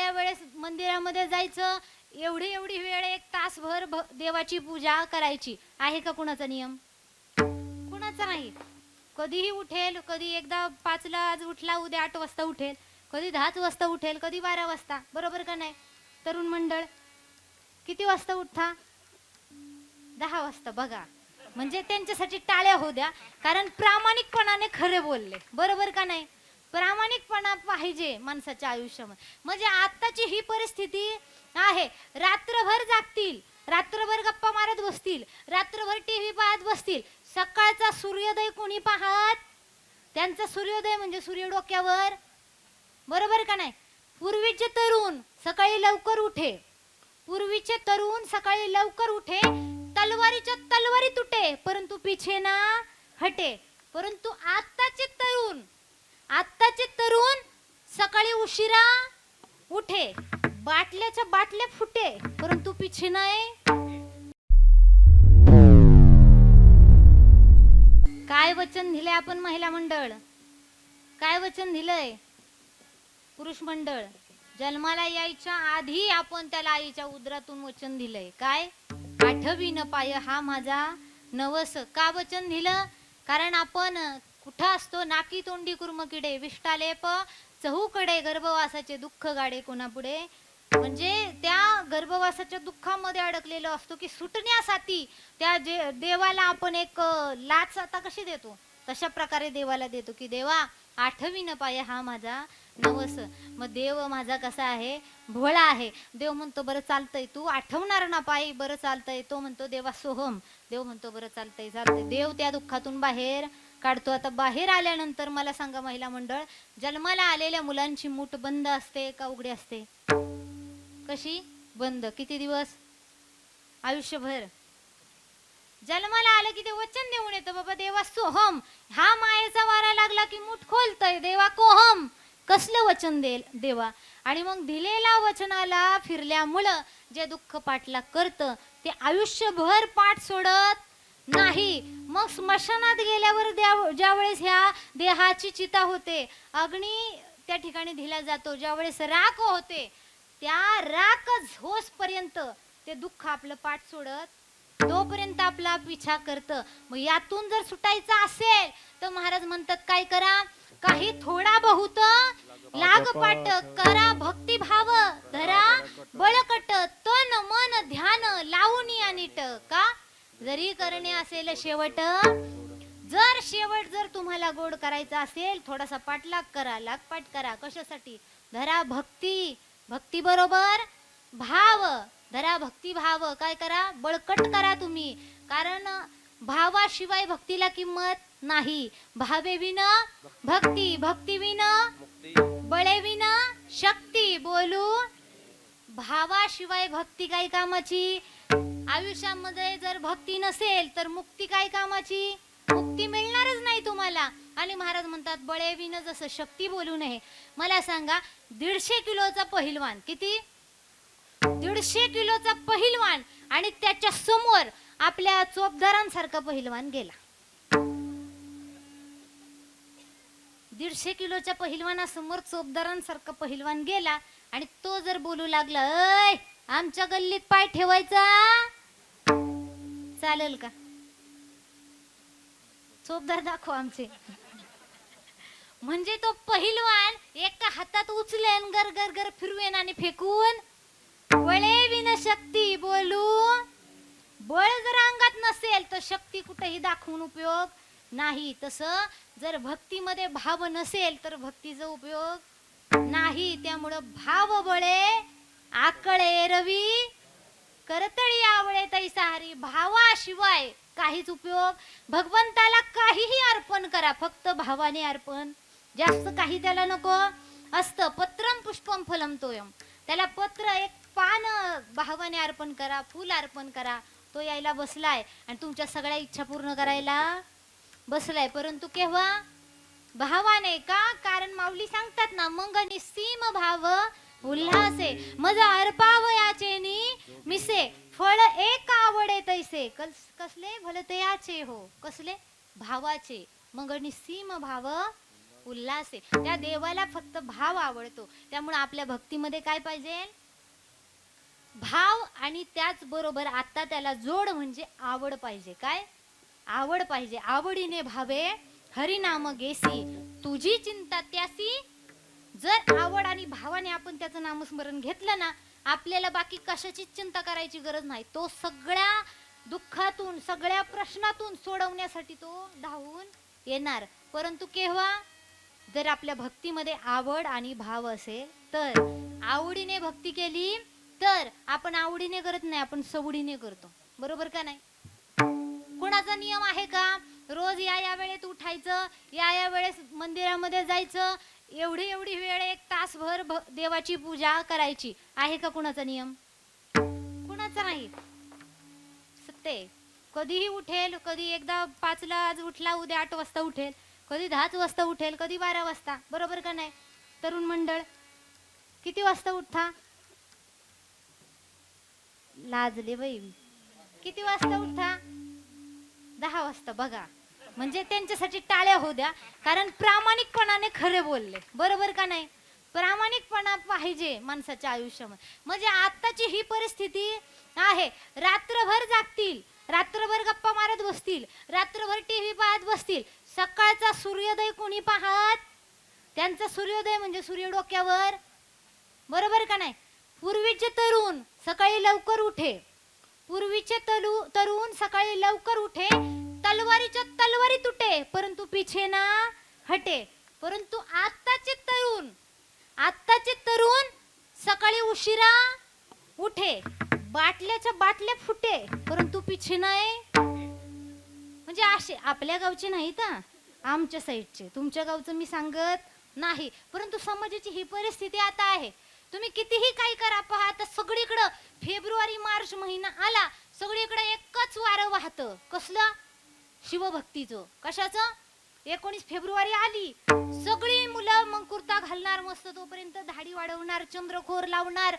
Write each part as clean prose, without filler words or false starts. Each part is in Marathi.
त्या वेळेस मंदिरामध्ये जायचं, एवढी एवढी वेळ 1 तासभर देवाची पूजा करायची. आहे का कुणाचा नियम? कुणाचा नाही. कधीही उठेल, कधी एकदा 5ला आज उठला, उद्या 8 वाजता उठेल, कधी 10 वाजता उठेल, कधी 12 वाजता. बरोबर का नाही? तरुण मंडळ किती वाजता उठता? 10 वाजता. बघा, म्हणजे त्यांच्यासाठी टाळ्या होऊ द्या, कारण प्रामाणिकपणाने खरे बोलले. बरोबर का नाही? प्रामाणिकपणा पाहिजे माणसाच्या आयुष्यामध्ये. म्हणजे आत्ताची ही परिस्थिती आहे, रात्रभर जागतील, रात्रभर गप्पा मारत बसतील, रात्रभर टीव्ही पाहत बसतील, सकाळचा सूर्योदय कोणी पाहत? त्यांचा सूर्योदय म्हणजे सूर्य डोक्यावर. बरोबर का नाही? पूर्वीचे तरुण सकाळी लवकर उठे, पूर्वीचे तरुण सकाळी लवकर उठे, तलवारीच्या तलवारी तुटे परंतु पीछे ना हटे. परंतु आत्ताचे तरुण सकाळी उशिरा उठे, बाटल्याच्या बाटल्या फुटे परंतु पीछे नाही. काय वचन दिले आपण महिला मंडळ? काय वचन दिलंय पुरुष मंडळ? जन्माला यायच्या आधी आपण त्याला आईच्या उदरातून वचन दिलंय. काय? आठवी न पाय हा माझा नवस. का वचन दिलं? कारण आपण कुठं असतो? नाकी तोंडी कुर्मकिडे, विष्टालेप चहूकडे, गर्भवासाचे दुःख गाडे कोणापुढे. म्हणजे त्या गर्भवासाच्या दुःखामध्ये अडकलेलो असतो की सुटण्यासाठी त्या देवाला आपण एक लाच आता कशी देतो तशा प्रकारे देवाला देतो की देवा आठवी न पाय हा माझा नवस. मग देव माझा कसा आहे? भोळा आहे. देव म्हणतो बरं चालतंय, तू आठवणार ना पायी, बरं चालतंय. तो म्हणतो देवा सोहम. देव म्हणतो बरं चालतंय चालतंय. देव त्या दुःखातून बाहेर काढतो. आता बाहेर आल्यानंतर मला सांगा महिला मंडळ, जन्माला आलेल्या मुलांची मूठ बंद असते का उघडी असते? कशी? बंद. किती दिवस? आयुष्यभर. जन्माला आलं की ते वचन देऊन येतं, बाबा देवा सोहम. हा मायेचा वारा लागला की मूठ खोलतय, देवा कोहम. कसलं वचन देवा? आणि मग दिलेल्या वचनाला फिरल्यामुळं जे दुःख पाठला करतं ते आयुष्यभर पाठ सोडत नाही. मग स्मशानात गेल्यावर ज्या वेळेस ह्या देहाची चिता होते, अग्नी त्या ठिकाणी दिला जातो, ज्या वेळेस राख होते, त्या राख झोसपर्यंत ते दुःख आपलं पाठ सोडत तोपर्यंत आपला पिछा करतं. मग यातून जर सुटायचं असेल तर महाराज म्हणतात काय करा? काही थोडा बहुत लागपाट करा, भक्तिभाव धरा बळकट, तन मन ध्यान लावून या नीट. का? जरी करणे असेल शेवट, जर तुम्हाला गोड करायचा असेल, थोडासा पाठलाग करा, लागपाट करा. कशासाठी? धरा भक्ती, भक्ती बरोबर भाव धरा, भक्ती भाव. काय करा? बळकट करा तुम्ही. कारण भावाशिवाय भक्तीला किंमत नाही. भावे विन भक्ती, भक्ती विन बळे विन शक्ती. बोलू, भावाशिवाय भक्ती काय कामाची? आयुष्यामध्ये जर भक्ती नसेल तर मुक्ती काय कामाची? मुक्ती मिळणारच नाही तुम्हाला. आणि महाराज म्हणतात बळे विन जसं शक्ती बोलू नये. मला सांगा, 150 किलोचा पहिलवान, किती? 150 किलोचा पहिलवान, आणि त्याच्या समोर आपल्या चोपदारांसारखा पहिलवान गेला. 150 किलोच्या पहिलवानासमोर चोपदारांसारखा पहिलवान गेला आणि तो जर बोलू लागला, अय आमच्या गल्लीत पाय ठेवायचा, चालेल का? चोपदार दाखव आमचे. म्हणजे तो पहिलवान एका हातात उचलेन, गर गर गर फिरवेन आणि फेकून. बळे विन शक्ती. बोलू, बळ जर अंगात नसेल तर शक्ती कुठेही दाखवून उपयोग नाही. तसं जर भक्तीमध्ये भाव नसेल तर भक्तीचा उपयोग नाही. त्यामुळं भाव बळे आकळे रवी, करतळी आवळे तैसा हरी. भावाशिवाय काहीच उपयोग. भगवंताला काहीही अर्पण करा, फक्त भावाने अर्पण. जास्त काही त्याला नको असतं. पत्रम पुष्पम फलम तोयम. त्याला पत्र, एक पान भावाने अर्पण करा, फूल अर्पण करा. तो यायला बसलाय आणि तुमच्या सगळ्या इच्छा पूर्ण करायला बसलाय. परंतु केव्हा? भावाने. का? कारण माऊली सांगतात ना, मग निस्सीम भाव उल्हासे, मज अर्पावयाचे मिसे, फळ एक आवडे तैसे. कसले? भलतयाचे हो. कसले? भावाचे. मग निस्सीम भाव उल्हास आहे. त्या देवाला फक्त भाव आवडतो. त्यामुळे आपल्या भक्तीमध्ये काय पाहिजे? भाव, आणि त्याचबरोबर आता त्याला जोड म्हणजे आवड पाहिजे. काय? आवड पाहिजे. आवडीने भावे हरिनाम घेसी, तुझी चिंता त्यासी. जर आवड आणि भावाने आपण त्याचं नामस्मरण घेतलं ना, आपल्याला बाकी कशाचीच चिंता करायची गरज नाही. तो सगळ्या दुःखातून, सगळ्या प्रश्नातून सोडवण्यासाठी तो धावून येणार. परंतु केव्हा? जर आपल्या भक्तीमध्ये आवड आणि भाव असेल तर. आवडीने भक्ती केली तर आपण आवडीने करत नाही, आपण सवडीने करतो. बरोबर का नाही? कोणाचा नियम आहे का? रोज या वेळेत उठायचं, या वेळेस मंदिरामध्ये जायचं, एवढी वेळ 1 तासभर देवाची पूजा करायची, आहे का कुणाचा नियम? कुणाचा नाही. सत्य. कधीही उठेल, कधी एकदा 5ला आज उठला, उद्या 8 वाजता उठेल, कधी 10 वाजता उठेल, कधी 12 वाजता. बरोबर का नाही? तरुण मंडळ किती वाजता उठता? लाजले बाई. किती वाजता उठता? 10 वाजता. बघा, म्हणजे त्यांच्यासाठी टाळ्या होऊ द्या, कारण प्रामाणिकपणाने खरे बोलले. बरोबर का नाही? प्रामाणिकपणा पाहिजे माणसाच्या आयुष्यामध्ये. म्हणजे आत्ताची ही परिस्थिती आहे. रात्रभर जागतील, रात्रभर गप्पा मारत बसतील, रात्रभर टीव्ही पाहत बसतील. सकाळचा सूर्योदय कोणी पाहत? त्यांचा सूर्योदय म्हणजे सूर्य डोक्यावर. बरोबर का नाही? पूर्वीचे तरुण सकाळी लवकर उठे, पूर्वीचे तरुण सकाळी लवकर उठे, तलवारीच्या तलवारी तुटे, परंतु पिछे ना हटे. परंतु आत्ताचे तरुण सकाळी उशिरा उठे, बाटल्याच्या बाटल्या फुटे, परंतु पिछे नाही. म्हणजे असे आपल्या गावचे नाहीत, आमच्या साईडचे. तुमच्या गावचं मी सांगत नाही, परंतु समाजाची ही परिस्थिती आता आहे. तुम्ही कितीही काही करा, पहा तर सगळीकडं फेब्रुवारी मार्च महिना आला, सगळीकडे एकच वारं वाहतं. कसलं? शिवभक्तीचं. कशाचं? 19 फेब्रुवारी आली, सगळी मुलं मग कुर्ता घालणार मस्त, तोपर्यंत दाढी वाढवणार, चंद्रकोर लावणार,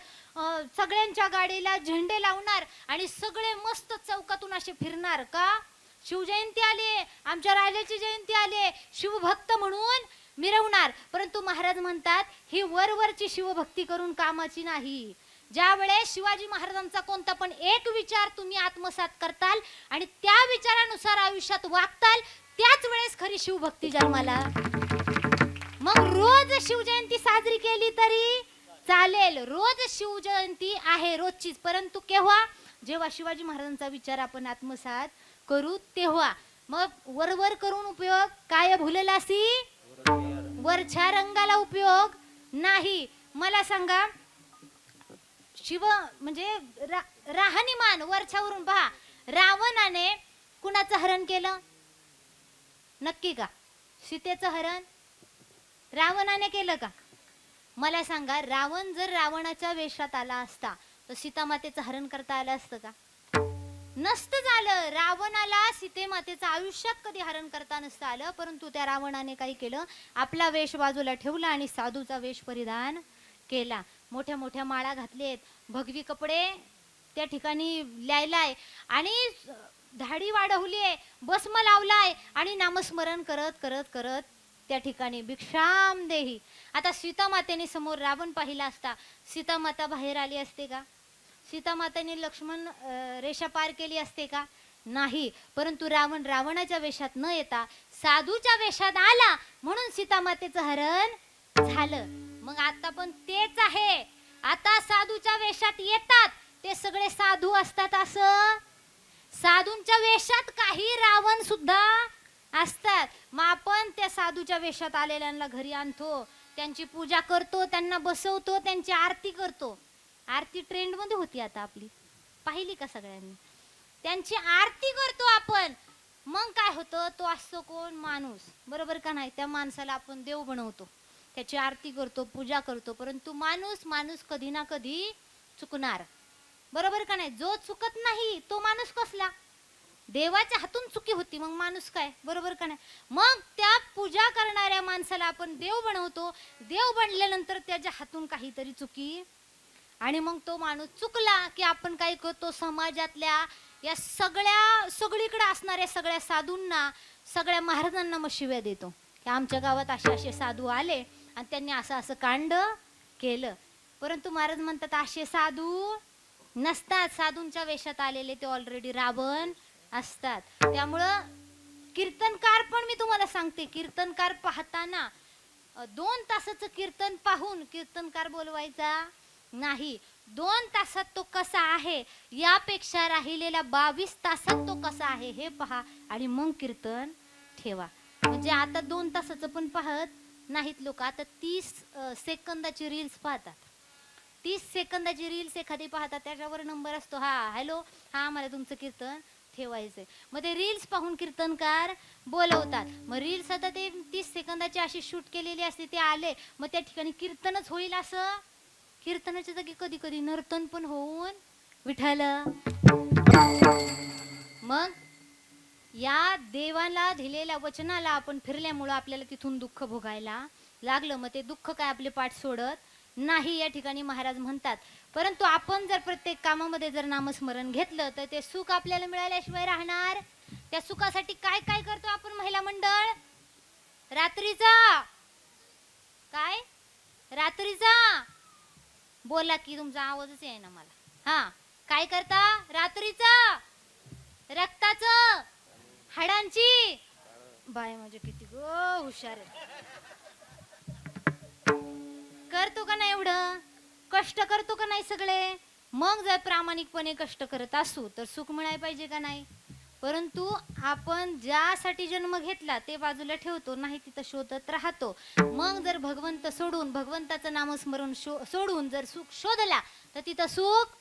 सगळ्यांच्या गाडीला झेंडे लावणार, आणि सगळे मस्त चौकातून असे फिरणार. का? शिवजयंती आली, आमच्या राजाची जयंती आली, शिवभक्त म्हणून मिरवणार. परंतु महाराज म्हणतात ही वरवरची शिवभक्ती करून कामाची नाही. ज्या वेळेस शिवाजी महाराजांचा कोणता पण एक विचार तुम्ही आत्मसात करताल आणि त्या विचारानुसार आयुष्यात वागताल, त्याच वेळेस खरी शिवभक्ती जन्माला. मग रोज शिवजयंती साजरी केली तरी चालेल, रोज शिवजयंती आहे रोजचीच. परंतु केव्हा? जेव्हा शिवाजी महाराजांचा विचार आपण आत्मसात करू तेव्हा. मग वरवर करून उपयोग काय? भुललासी वरच्या रंगाला उपयोग नाही. मला सांगा, शिव म्हणजे राहणीमान वरच्यावरून पहा. रावणाने कुणाचं हरण केलं? नक्की का? सीतेचं हरण रावणाने केलं का? मला सांगा, रावण जर रावणाच्या वेशात आला असता तर सीतामातेचं हरण करता आलं असतं का? नसतं झालं. रावणाला सीतेमातेचं आयुष्यात कधी हरण करता नसतं आलं. परंतु त्या रावणाने काय केलं? आपला वेश बाजूला ठेवला आणि साधूचा वेश परिधान केला. मोठ्या मोठ्या माळा घातलेत, भगवी कपडे त्या ठिकाणी ल्यायलाय, आणि धाडी वाढवलीये, भस्म लावलाय, आणि नामस्मरण करत करत करत त्या ठिकाणी भिक्षाम देही. आता सीतामातेने समोर रावण पाहिला असता, सीतामाता बाहेर आली असते का? सीतामातेने लक्ष्मण रेषा पार केली असते का? नाही. परंतु रावण रावणाच्या वेशात न येता साधूच्या वेशात आला, म्हणून सीतामातेचं हरण झालं. मग आता पण तेच आहे. आता साधूच्या वेशात येतात ते सगळे साधू असतात असं? साधूंच्या वेशात काही रावण सुद्धा असतात. मग आपण त्या साधूच्या वेशात आलेल्यांना घरी आणतो, त्यांची पूजा करतो, त्यांना बसवतो, त्यांची आरती करतो. आरती ट्रेंड मध्ये होती आता आपली, पाहिली का सगळ्यांनी? त्यांची आरती करतो आपण. मग काय होतं? तो असतो कोण? माणूस. बरोबर का नाही? त्या माणसाला आपण देव बनवतो, त्याची आरती करतो, पूजा करतो. परंतु माणूस कधी ना कधी चुकणार. बरोबर का नाही? जो चुकत नाही तो माणूस कसला? देवाच्या हातून चुकी होती, मग माणूस काय? बरोबर का नाही? मग त्या पूजा करणाऱ्या माणसाला आपण देव बनवतो. देव बनल्यानंतर त्याच्या हातून काहीतरी चुकी, आणि मग तो माणूस चुकला की आपण काय करतो? समाजातल्या या सगळीकडे असणाऱ्या सगळ्या साधूंना, सगळ्या महाराजांना मग शिव्या देतो. की आमच्या गावात असे असे साधू आले आणि त्यांनी असं असं कांड केलं. परंतु महाराज म्हणतात असे साधू नसतात, साधूंच्या वेशात आलेले ते ऑलरेडी रावण असतात. त्यामुळं कीर्तनकार पण मी तुम्हाला सांगते, कीर्तनकार पाहताना 2 तासाचं कीर्तन पाहून कीर्तनकार बोलवायचा नाही. 2 तासात तो कसा आहे यापेक्षा राहिलेल्या 22 तासात तो कसा आहे हे पहा आणि मग कीर्तन ठेवा. म्हणजे आता 2 तासाचं पण पाहत नाहीत लोक, आता 30 सेकंदाची रील्स पाहतात. 30 सेकंदाची रील्स एखादी पाहतात, त्याच्यावर नंबर असतो, हा हॅलो, हा मला तुमचं कीर्तन ठेवायचंय. मग ते रील्स पाहून कीर्तनकार बोलवतात. मग रील्स आता ते 30 सेकंदाची अशी शूट केलेली असते, ते आले मग त्या ठिकाणी कीर्तनच होईल असं, कीर्तनाच्या जागी कधी कधी नर्तन पण होऊन विठ्ठल. मग या देवाला दिलेल्या वचनाला आपण फिरल्यामुळं आपल्याला तिथून दुःख भोगायला लागलं. मग ते दुःख काय आपले पाठ सोडत नाही या ठिकाणी महाराज म्हणतात. परंतु आपण जर प्रत्येक कामामध्ये जर नामस्मरण घेतलं तर ते सुख आपल्याला मिळाल्याशिवाय राहणार. त्या सुखासाठी काय काय करतो आपण महिला मंडळ? रात्रीचा काय, रात्रीचा बोला की तुमचा आवाजच आहे ना मला. हा, काय करता रात्रीचा? रक्ताचं, हाडांची बाय म्हणजे किती गो हुशार आहे. करतो का नाही एवढं कष्ट, करतो का नाही सगळे? मग जर प्रामाणिकपणे कष्ट करत असू तर सुख मिळायला पाहिजे का नाही? परंतु आपण ज्यासाठी जन्म घेतला ते बाजूला ठेवतो, नाही तिथं शोधत राहतो. मग जर भगवंत सोडून, भगवंताचं नामस्मरण सोडून जर सुख शोधला तर तिथं सुख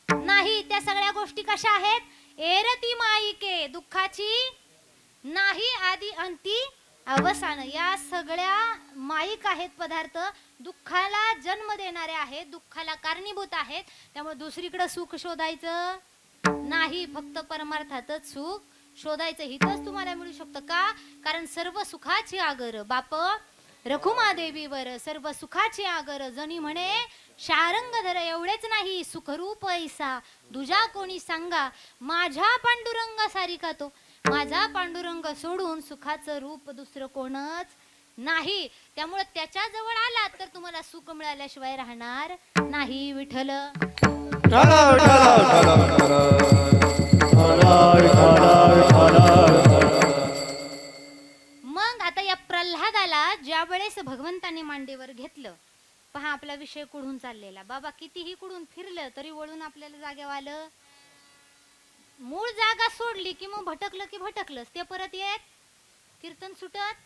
नाही. त्या सगळ्या गोष्टी कशा आहेत? एरती माईके, दुःखाची नाही आधी अंती अवसान. या सगळ्या माईक आहेत पदार्थ, दुःखाला जन्म देणारे आहेत, दुःखाला कारणीभूत आहेत. त्यामुळे दुसरीकडे सुख शोधायचं नाही, फक्त परमार्थातच सुख शोधायचं. हितच तुम्हाला मिळू शकतं का? कारण सर्व सुखाची आगर बाप रखुमा देवीवर, सर्व सुखाची आगर जणी म्हणे शारंगधर. एवढेच नाही, सुखरूप ऐसा दुजा कोणी सांगा, माझ्या पांडुरंग सारिका तो. माझा पांडुरंग सोडून सुखाचं रूप दुसरं कोणच नाही. त्यामुळे त्याच्या जवळ आलात तर तुम्हाला सुख मिळाल्याशिवाय राहणार नाही. विठ्ठल मग आता या प्रल्हादाला ज्या वेळेस भगवंताने मांडीवर घेतलं, पहा आपला विषय कुठून चाललेला. बाबा कितीही कुठून फिरलं तरी वळून आपल्याला जागेवर आलं. मूळ जागा सोडली की मग भटकलं की भटकलंच, ते परत येत कीर्तन सुटत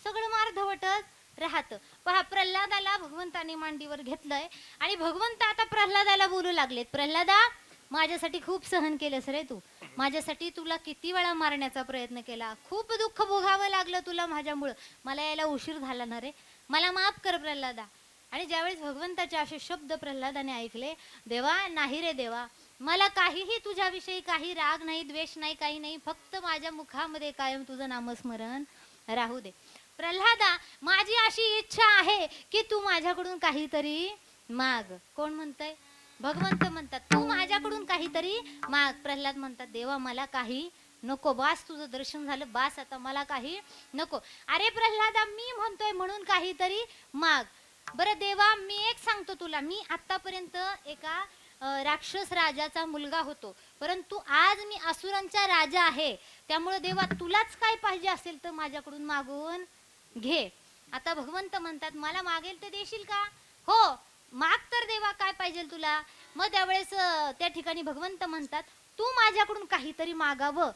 सगळं मार्धवटच राहत. पहा प्रल्हादाला भगवंताने मांडीवर घेतलंय आणि भगवंत आता प्रल्हादाला बोलू लागलेत, प्रल्हादा माझ्यासाठी खूप सहन केलंस रे तू, माझ्यासाठी तुला किती वेळा मारण्याचा प्रयत्न केला, खूप दुःख भोगावं लागलं तुला माझ्यामुळं, मला यायला उशीर झाला ना रे, मला माफ कर प्रल्हादा. आणि ज्यावेळेस भगवंताचे असे शब्द प्रल्हादाने ऐकले, देवा नाही रे देवा, मला काहीही तुझ्याविषयी काही राग नाही, द्वेष नाही, काही नाही, फक्त माझ्या मुखामध्ये कायम तुझं नामस्मरण राहू दे. प्रल्हादा माझी अशी इच्छा आहे की तू माझ्याकडून काहीतरी माग. कोण म्हणतंय? भगवंत म्हणतात तू माझ्याकडून काहीतरी माग. प्रल्हाद म्हणतात देवा मला काही नको, बास तुझं दर्शन झालं, बास आता मला काही नको. अरे प्रल्हादा मी म्हणतोय म्हणून काहीतरी माग. बरं देवा मी एक सांगतो तुला, मी आतापर्यंत एका राक्षस राजाचा मुलगा होतो, परंतु आज मी असुरांचा राजा आहे. त्यामुळे देवा तुलाच काय पाहिजे असेल तर माझ्याकडून मागून घे. आता भगवंत म्हणतात मला मागेल ते देशील का? हो माग तर देवा, काय पाहिजे तुला? मग त्यावेळेस त्या ठिकाणी भगवंत म्हणतात तू माझ्याकडून काहीतरी मागावं,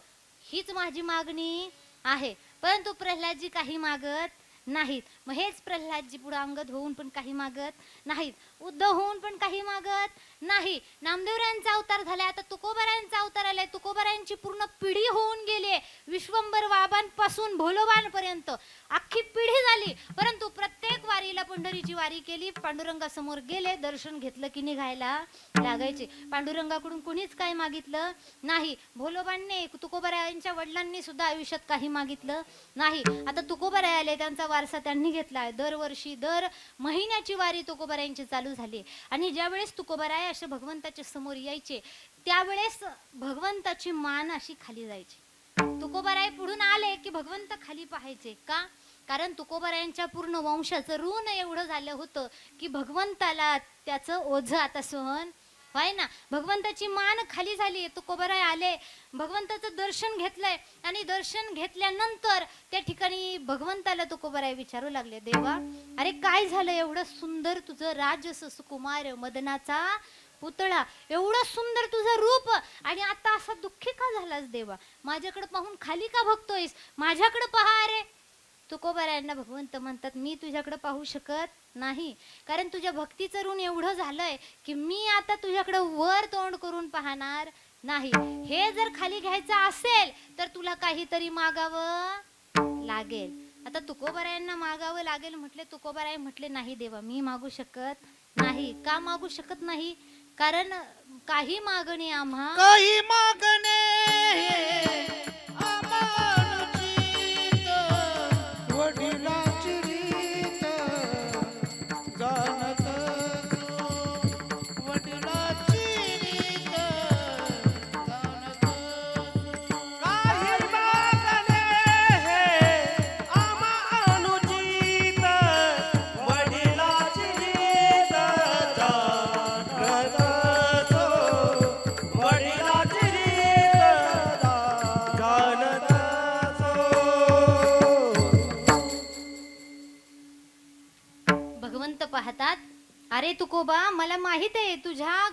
हीच माझी मागणी आहे. परंतु प्रल्हादजी काही मागत नाहीत. मग हेच प्रल्हादजी पुढे अंगद होऊन पण काही मागत नाहीत, उद्धव होऊन पण काही मागत नाही. नामदेवरायांचा अवतार झालाय, आता तुकोबारायांचा अवतार आलाय, तुकोबारायांची पूर्ण पिढी होऊन गेली, विश्वंभर बाबांपासून भोलोबांपर्यंत अख्खी पिढी झाली. परंतु प्रत्येक वारीला पंढरीची वारी केली, पांडुरंगासमोर गेले, दर्शन घेतलं की निघायला लागायचे. पांडुरंगाकडून कुणीच काही मागितलं नाही. भोलोबांनी तुकोबारायांच्या वडिलांनी सुद्धा आयुष्यात काही मागितलं नाही. आता तुकोबाराय आले, त्यांचा वारसा त्यांनी घेतलाय. दरवर्षी दर महिन्याची वारी तुकोबारायांची चालू झाली. आणि ज्यावेळेस तुकोबाराय असे भगवंताच्या समोर यायचे त्यावेळेस भगवंताची मान अशी खाली जायची. तुकोबाराय पुढून आले की भगवंत खाली पाहायचे. का? कारण तुकोबारायांच्या पूर्ण वंशाचं ऋण एवढं झालं होतं की भगवंताला त्याचं ओझं आता सहन व्हाय ना. भगवंताची मान खाली झाली, तुकोबाराय आले, भगवंताचं दर्शन घेतलंय आणि दर्शन घेतल्यानंतर त्या ठिकाणी भगवंताला तुकोबाराय विचारू लागले, देवा अरे काय झालं, एवढं सुंदर तुझं राजस सुकुमार मदनाचा पुतळा, एवढं सुंदर तुझं रूप, आणि आता असा दुःखी का झालास देवा, माझ्याकडे पाहून खाली का बघतोयस, माझ्याकडे पहा. अरे तुकोबारायांना भगवंत म्हणतात, मी तुझ्याकडे पाहू शकत नाही, कारण तुझ्या भक्तीचं ऋण एवढं झालंय की मी आता तुझ्याकडे वर तोंड करून पाहणार नाही. हे जर खाली घ्यायचं असेल तर तुला काहीतरी मागावं लागेल. आता तुकोबारायांना मागावं लागेल म्हटले. तुकोबाराय म्हटले, नाही देवा मी मागू शकत नाही. का मागू शकत नाही? कारण काही मागणे आम्हा काही मागणे वडिलांची रीत जाणत वडिलांची रीत जाणत काही मागणे आम्हा अनुचित वडिलांची रीत जाणत वडिलांची रीत जाणत. भगवंत पाहतात, अरे तुकोबा मला माहित आहे तुझ्या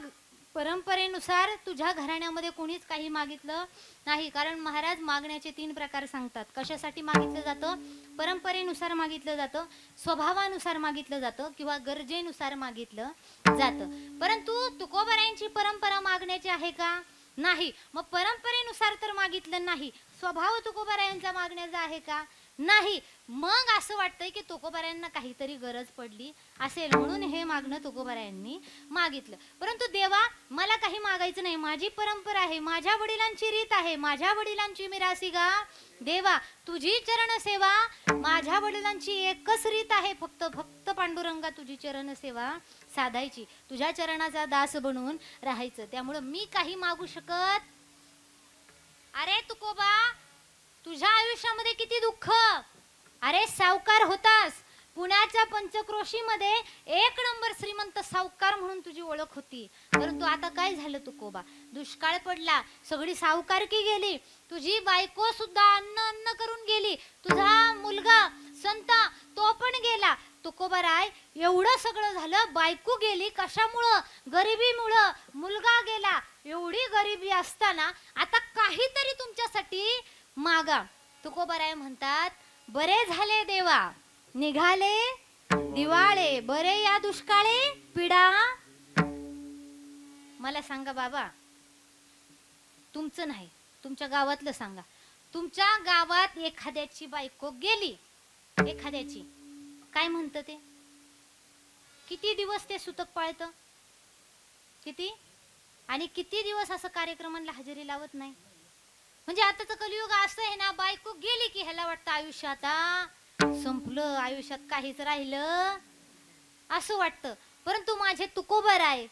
परंपरेनुसार तुझ्या घराण्यामध्ये कोणीच काही मागितलं नाही, कारण महाराज मागण्याचे 3 प्रकार सांगतात. कशासाठी मागितलं जातं? परंपरेनुसार मागितलं जातं, स्वभावानुसार मागितलं जातं, किंवा गरजेनुसार मागितलं जातं. परंतु तुकोबारायांची परंपरा मागण्याची आहे का? नाही. मग परंपरेनुसार तर मागितलं नाही, स्वभाव तुकोबारायांचा मागण्याचा आहे का? नाही. मग असं वाटतंय की तुकोबारायांना काहीतरी गरज पडली असेल म्हणून हे मागणं तुकोबारायांनी मागितलं. परंतु देवा मला काही मागायचं नाही, माझी परंपरा आहे, माझ्या वडिलांची रीत आहे, माझ्या वडिलांची मिरासी गा देवा तुझी चरण सेवा. माझ्या वडिलांची एकच रीत आहे, फक्त भक्त पांडुरंगा तुझी चरण सेवा साधायची, तुझ्या चरणाचा दास बनून राहायचं. त्यामुळं मी काही मागू शकत. अरे तुकोबा तुझ्या आयुष्यामध्ये किती दुःख, अरे सावकार होतास, पुण्याच्या पंचक्रोशीमध्ये 1 नंबर श्रीमंत सावकार म्हणून तुझी ओळख होती. परंतु आता काय झालं तुकोबा, दुष्काळ पडला, सगळी सावकारकी गेली, तुझी बायको सुद्धा अन्न करून गेली, तुझा मुलगा संता तो पण गेला. तुकोबाराय एवढं सगळं झालं, बायको गेली कशामुळं? गरिबीमुळं, मुलगा गेला, एवढी गरिबी असताना आता काहीतरी तुमच्यासाठी मागा. तुकोबाराय म्हणतात, बरे झाले देवा निघाले दिवाळे, बरे या दुष्काळे पिडा. मला सांगा बाबा, तुमचं नाही, तुमच्या गावातलं सांगा. तुमच्या गावात एखाद्याची बायको गेली, एखाद्याची, काय म्हणतं ते? किती दिवस ते सुतक पाळतं? किती? आणि किती दिवस असं कार्यक्रमांना हजेरी लावत नाही? म्हणजे आताचं कलियुग असं आहे ना, बायको गेली की ह्याला वाटतं आयुष्य आता संपलं, आयुष्यात काहीच राहिलं असं वाटतं. परंतु माझे तुकोबाराय,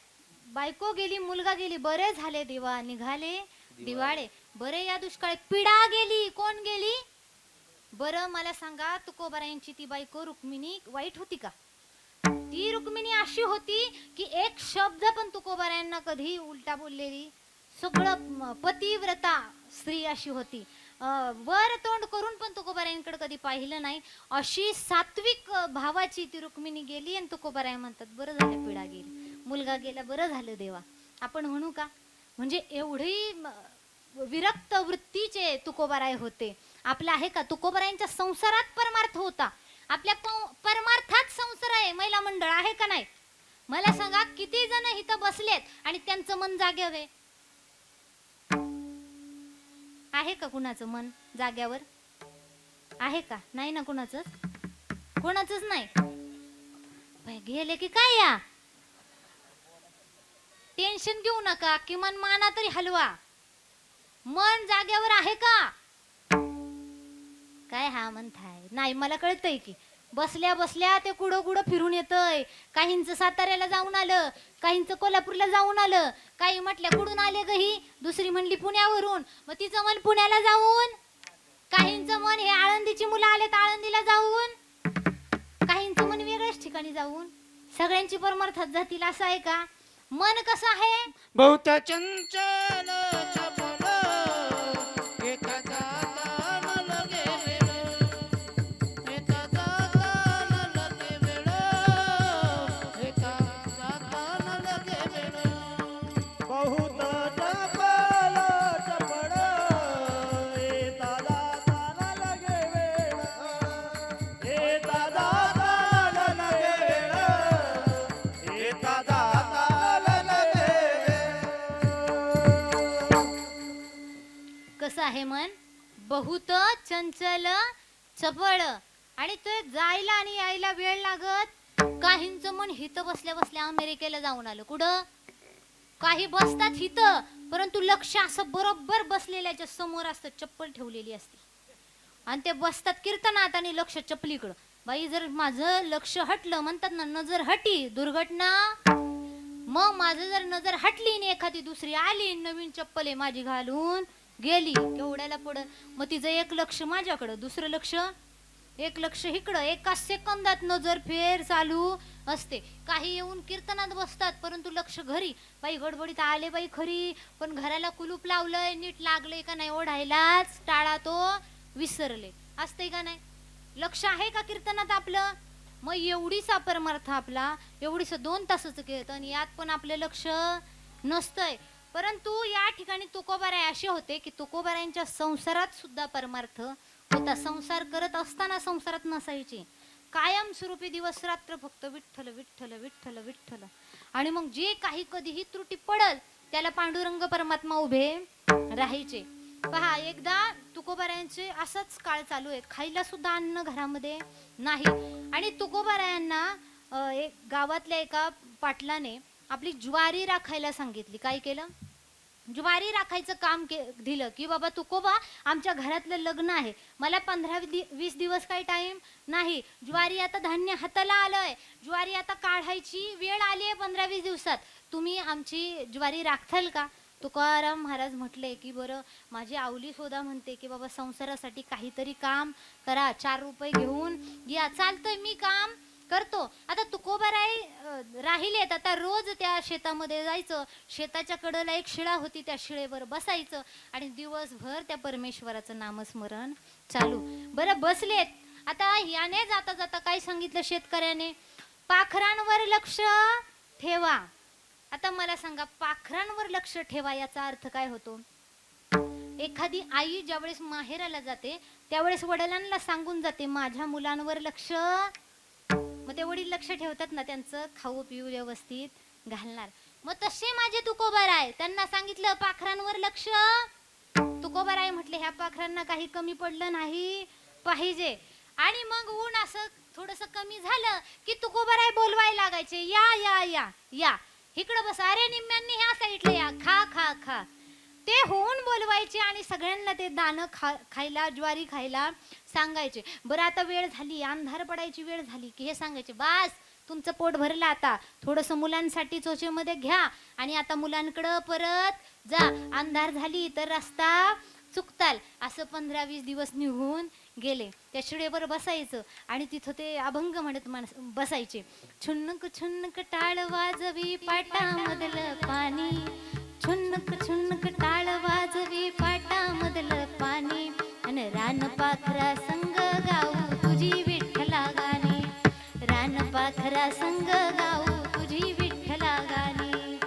बायको गेली, मुलगा गेली, बरे झाले देवा निघाले दिवाळे, बरे या दुष्काळी पिढा गेली. कोण गेली बरं मला सांगा? तुकोबारायांची ती बायको रुक्मिणी वाईट होती का? ती रुक्मिणी अशी होती की एक शब्द पण तुकोबारायांना कधी उलटा बोललेली, सगळं पतिव्रता स्त्री अशी होती. वर तोंड करून पण तुकोबारायांकडे कधी पाहिलं नाही, अशी सात्विक भावाची ती रुक्मिणी गेली. आणि तुकोबाराय म्हणतात, बरं झालं पिढा गेली, मुलगा गेला, बरं झालं देवा. आपण म्हणू का? म्हणजे एवढी विरक्त वृत्तीचे तुकोबाराय होते. आपला आहे का? तुकोबारायांच्या संसारात परमार्थ होता, आपल्या परमार्थात संसार आहे, महिला मंडळ आहे का नाही? मला सांगा, किती जण इथं बसलेत आणि त्यांचं मन जाग्यावर आहे का? कुणाचं मन जाग्यावर आहे का? नाही ना, कोणाचंच नाही. गेले की काय, या टेन्शन घेऊ नका, किमान माना तरी हलवा. मन जाग्यावर आहे का? काय हा म्हणताय? नाही, मला कळतंय की बसल्या बसल्या ते कुडं फिरून येतंय. काहींचं साताऱ्याला जाऊन आलं, काहींचं कोल्हापूरला जाऊन आलं, काही म्हटल्या कुठून आले गही, दुसरी म्हणली पुण्यावरून, मग तिचं मन पुण्याला जाऊन काहींचं मन हे आळंदीची मुलं आलेत आळंदीला जाऊन, काहींचं मन वेगळ्याच ठिकाणी जाऊन, सगळ्यांची परमार्थात जातील असं आहे का? मन कसं आहे? बहुत चंचल चपल एका जाता न लगे वेळ, एका जाता न लगे वेळ, एका जाता न लगे वेळ. बहुत चपल चपळ एका जाता न लगे वेळ, एका जाता न लगे वेळ, एका जाता न लगे कसं आहे मन? बहुत चंचल चपळ, आणि ते जायला आणि यायला वेळ लागत. काहींचं मन हिथं बसल्या बसल्या अमेरिकेला जाऊन आलं. कुठं? काही बसतात हिथं, परंतु लक्ष असं बरोबर बसलेल्याच्या समोर असतं, चप्पल ठेवलेली असते, आणि ते बसतात कीर्तनात आणि लक्ष चपलीकडं. बाई जर माझं लक्ष हटलं, म्हणतात ना नजर हटी दुर्घटना, मग माझं जर नजर हटली आणि एखादी दुसरी आली नवीन चप्पल आहे माझी घालून गेली, केवढ्याला पडत. मग तिचं एक लक्ष माझ्याकडं, दुसरं लक्ष, एक लक्ष इकडं, एका सेकंदात नजर फेर चालू असते. काही येऊन कीर्तनात बसतात परंतु लक्ष घरी. बाई गडबडीत आले बाई खरी, पण घराला कुलूप लावलंय, नीट लागलंय का नाही ओढायलाच टाळा तो विसरले. असतंय का नाही? लक्ष आहे का कीर्तनात आपलं? मग एवढीचा परमार्थ आपला, एवढीच 2 तासाचं कीर्तन, यात पण आपलं लक्ष नसतंय. परंतु या ठिकाणी तुकोबाराय असे होते की तुकोबारायांच्या संसारात सुद्धा परमार्थ होता. संसार करत असताना संसारात नसायचे, कायम स्वरूपी दिवस रात्र फक्त विठ्ठल विठ्ठल विठ्ठल विठ्ठल. आणि मग जे काही कधीही त्रुटी पडल त्याला पांडुरंग परमात्मा उभे राहायचे. पहा, एकदा तुकोबारायांचे असाच काळ चालू आहे, खायला सुद्धा अन्न घरामध्ये नाही. आणि तुकोबारायांना एक गावातल्या एका पाटलाने आपली ज्वारी राखायला सांगितली. काय केलं? ज्वारी राखायचं काम दिलं की बाबा तुकोबा, आमच्या घरातलं लग्न आहे, मला 15-20 दिवस काही टाइम नाही, ज्वारी आता धान्य हाताला आलंय, ज्वारी आता काढायची वेळ आली आहे 15-20 दिवसात, तुम्ही आमची ज्वारी राखताल का? तुकाराम महाराज म्हटले की बरं, माझी आवली सोदा म्हणते की बाबा संसारासाठी काहीतरी काम करा, 4 रुपये घेऊन या. चालतंय, मी काम करतो. आता तुकोबाराय राहिलेत, आता रोज त्या शेतामध्ये जायचं, शेताच्या कडेला एक शिळा होती, त्या शिळेवर बसायचं आणि दिवसभर त्या परमेश्वराचं नामस्मरण चालू. बरं बसलेत, आता याने जाता जाता काय सांगितलं शेतकऱ्याने? पाखरांवर लक्ष ठेवा. आता मला सांगा, पाखरांवर लक्ष ठेवा याचा अर्थ काय होतो? एखादी आई ज्यावेळेस माहेराला जाते त्यावेळेस वडिलांना सांगून जाते माझ्या मुलांवर लक्ष. मग ते वडील लक्ष ठेवतात ना, त्यांचं खाऊ पिऊ व्यवस्थित घालणार. मग तसे माझे तुकोबाराय, त्यांना सांगितलं पाखरांवर लक्ष. तुकोबाराय म्हटले ह्या पाखरांना काही कमी पडलं नाही पाहिजे. आणि मग ऊन असं थोडस कमी झालं की तुकोबाराय बोलवायला लागायचे, या या या या इकडं बसा, अरे निम्म्यांनी ह्या साईडला या, खा खा खा. ते होऊन बोलवायचे आणि सगळ्यांना ते दाणं खायला, ज्वारी खायला सांगायचे. बरं आता वेळ झाली, अंधार पडायची वेळ झाली की हे सांगायचे, बास तुमचं पोट भरलं, आता थोडंसं मुलांसाठी चोचेमध्ये घ्या आणि आता मुलांकडं परत जा, अंधार झाली तर रस्ता चुकताल. असं 15-20 दिवस निघून गेले. त्या शिळेवर बसायचं आणि तिथं ते अभंग म्हणत बसायचे. छुन्नक छुन्नक टाळ वाजवी पाटामधलं पाणी, छुन्नक छुन्नक टाळ वाजवी पाटामधलं पाणी, आणि रान पाखरा संग गाऊ तुझी विठ्ठला गाणी, रान पाखरा संग गाऊ तुझी विठ्ठला गाणी.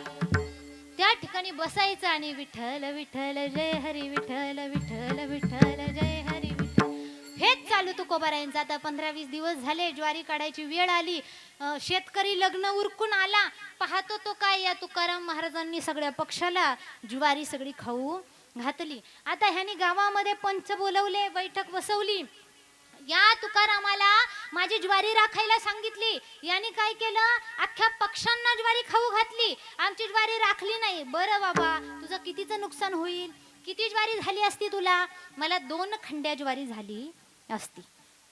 त्या ठिकाणी बसायचं आणि विठ्ठल विठ्ठल जय हरी विठ्ठल विठ्ठल विठ्ठल जय हरी विठ्ठल, हेच चालू तुकोबारायांचं. आता 15-20 दिवस झाले, ज्वारी काढायची वेळ आली, शेतकरी लग्न उरकून आला, पाहतो तो काय, या तुकाराम महाराजांनी सगळ्या पक्षाला ज्वारी सगळी खाऊ घातली. आता ह्यानी गावामध्ये पंच बोलवले, बैठक बसवली, या तुकारामाला माझी ज्वारी राखायला सांगितली, याने काय केलं, अख्ख्या पक्षांना ज्वारी खाऊ घातली, आमची ज्वारी राखली नाही. बरं बाबा, तुझं कितीचं नुकसान होईल, किती ज्वारी झाली असती तुला? मला 2 खंड्या ज्वारी झाली असती.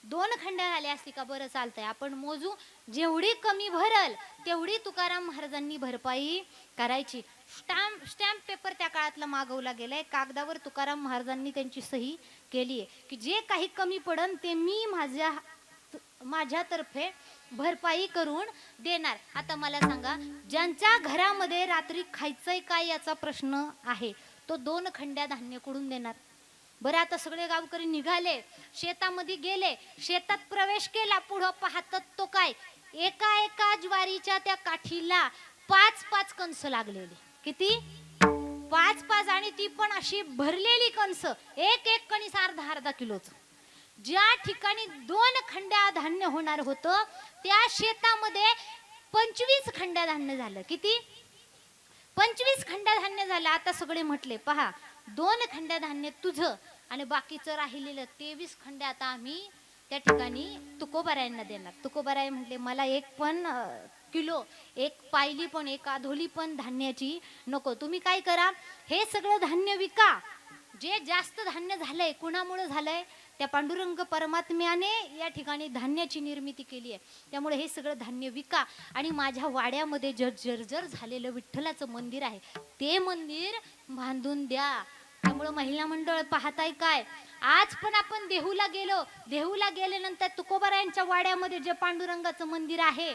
2 खंड्या झाल्या असती का बरं चालतंय, आपण मोजू. जेवढी कमी भरल तेवढी तुकाराम महाराजांनी भरपाई करायची. स्टॅम्प पेपर त्या काळातला मागवला गेलाय. कागदावर तुकाराम महाराजांनी त्यांची सही केली आहे की जे काही कमी पडन ते मी माझ्यातर्फे भरपाई करून देणार. आता मला सांगा, ज्यांच्या घरामध्ये रात्री खायचंय काय याचा प्रश्न आहे, तो 2 खंड्या धान्य कुठून देणार बरं? आता सगळे गावकरी निघाले, शेतामध्ये गेले, शेतात प्रवेश केला. पुढं पाहतात तो काय, एका एका ज्वारीच्या त्या काठीला 5-5 कणस लागलेली. किती? 5-5, आणि ती पण अशी भरलेली कणस, एक एक कणीस अर्धा किलोच. ज्या ठिकाणी 2 खंड्या धान्य होणार होतं त्या शेतामध्ये 25 खंड्या धान्य झालं. किती? 25 खंड्या धान्य झालं. आता सगळे म्हटले, पहा 2 खंड्या धान्य तुझं आणि बाकीचं राहिलेलं 23 खंड्या आता आम्ही त्या ठिकाणी तुकोबारायांना देणार. तुकोबाराय म्हटले, मला 1 पण किलो, 1 पायली पण, 1 आधोली पण धान्याची नको. तुम्ही काय करा, हे सगळं धान्य विका. जे जास्त धान्य झालंय, कुणामुळे झालंय? त्या पांडुरंग परमात्म्याने या ठिकाणी धान्याची निर्मिती केली आहे. त्यामुळे हे सगळं धान्य विका आणि माझ्या वाड्यामध्ये जर्जर झालेलं विठ्ठलाचं मंदिर आहे ते मंदिर बांधून द्या. त्यामुळे महिला मंडळ पाहताय काय, आज पण आपण देहूला गेलो, देहूला गेल्यानंतर तुकोबारायांच्या वाड्यामध्ये जे पांडुरंगाचं मंदिर आहे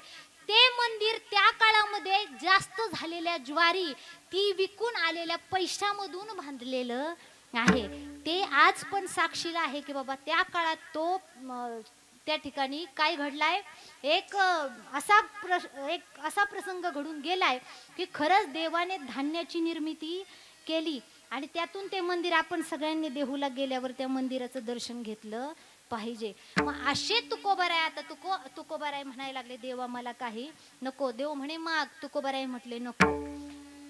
ते मंदिर त्या काळामध्ये जास्त झालेल्या ज्वारी ती विकून आलेल्या पैशामधून बांधलेलं आहे. ते आज पण साक्षीला आहे की बाबा त्या काळात तो त्या ठिकाणी काय घडलाय, एक असा प्रसंग घडून गेलाय की खरंच देवाने धान्याची निर्मिती केली आणि त्यातून ते मंदिर आपण सगळ्यांनी देहूला गेल्यावर त्या मंदिराचं दर्शन घेतलं पाहिजे. मग असे तुकोबाराय, आता तुकोबाराय म्हणायला लागले, देवा मला काही नको. देव म्हणे माग. तुकोबाराय म्हटले नको.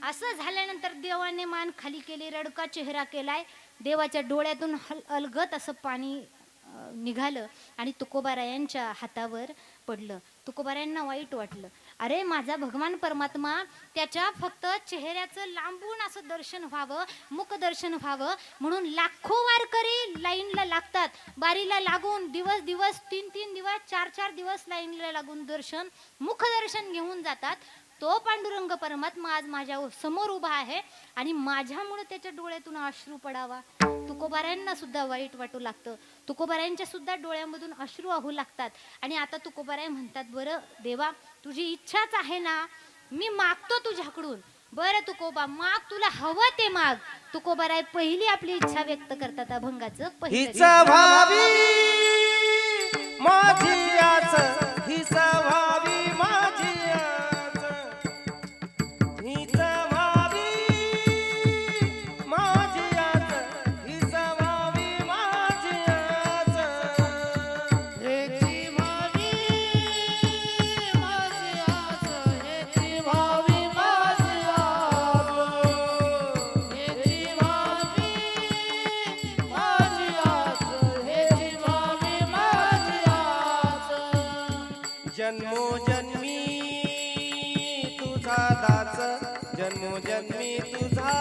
असं झाल्यानंतर देवाने मान खाली केली, रडका चेहरा केलाय. देवाच्या डोळ्यातून अलगत असं पाणी निघालं आणि तुकोबारायांच्या हातावर पडलं. तुकोबारायांना वाईट वाटलं. अरे माझा भगवान परमात्मा, त्याच्या फक्त चेहऱ्याचं लांबून असं दर्शन व्हावं, मुख दर्शन व्हावं म्हणून लाखो वारकरी लाईनला लागतात. बारीला लागून दिवस 3 दिवस 4 दिवस लाईनला लागून मुख दर्शन घेऊन जातात. तो पांडुरंग परमात्मा आज माझ्या समोर उभा आहे आणि माझ्यामुळे त्याच्या डोळ्यातून अश्रू पडावा. तुकोबारायांना सुद्धा वाईट वाटू लागतं. तुकोबारायांच्या सुद्धा डोळ्यामधून अश्रू वाहू लागतात. आणि आता तुकोबाराय म्हणतात, बरं देवा तुझी इच्छाच आहे ना, मी मागतो तुझ्याकडून. बरं तुकोबा माग, तुला हवं ते माग. तुकोबाराय पहिली आपली इच्छा व्यक्त करतात अभंगाचं पहिलं. माझी आस ही सभावी माझी आस, हीच भावी माझी आस, ही सभावी माझी आस, हेची भावी माझी आस, हेची भावी माझी आस, हेची भावी माझी आस, हेची भावी माझी आस. जन्मोजन्मी तुझा दास, जन्मोजन्मी तुझा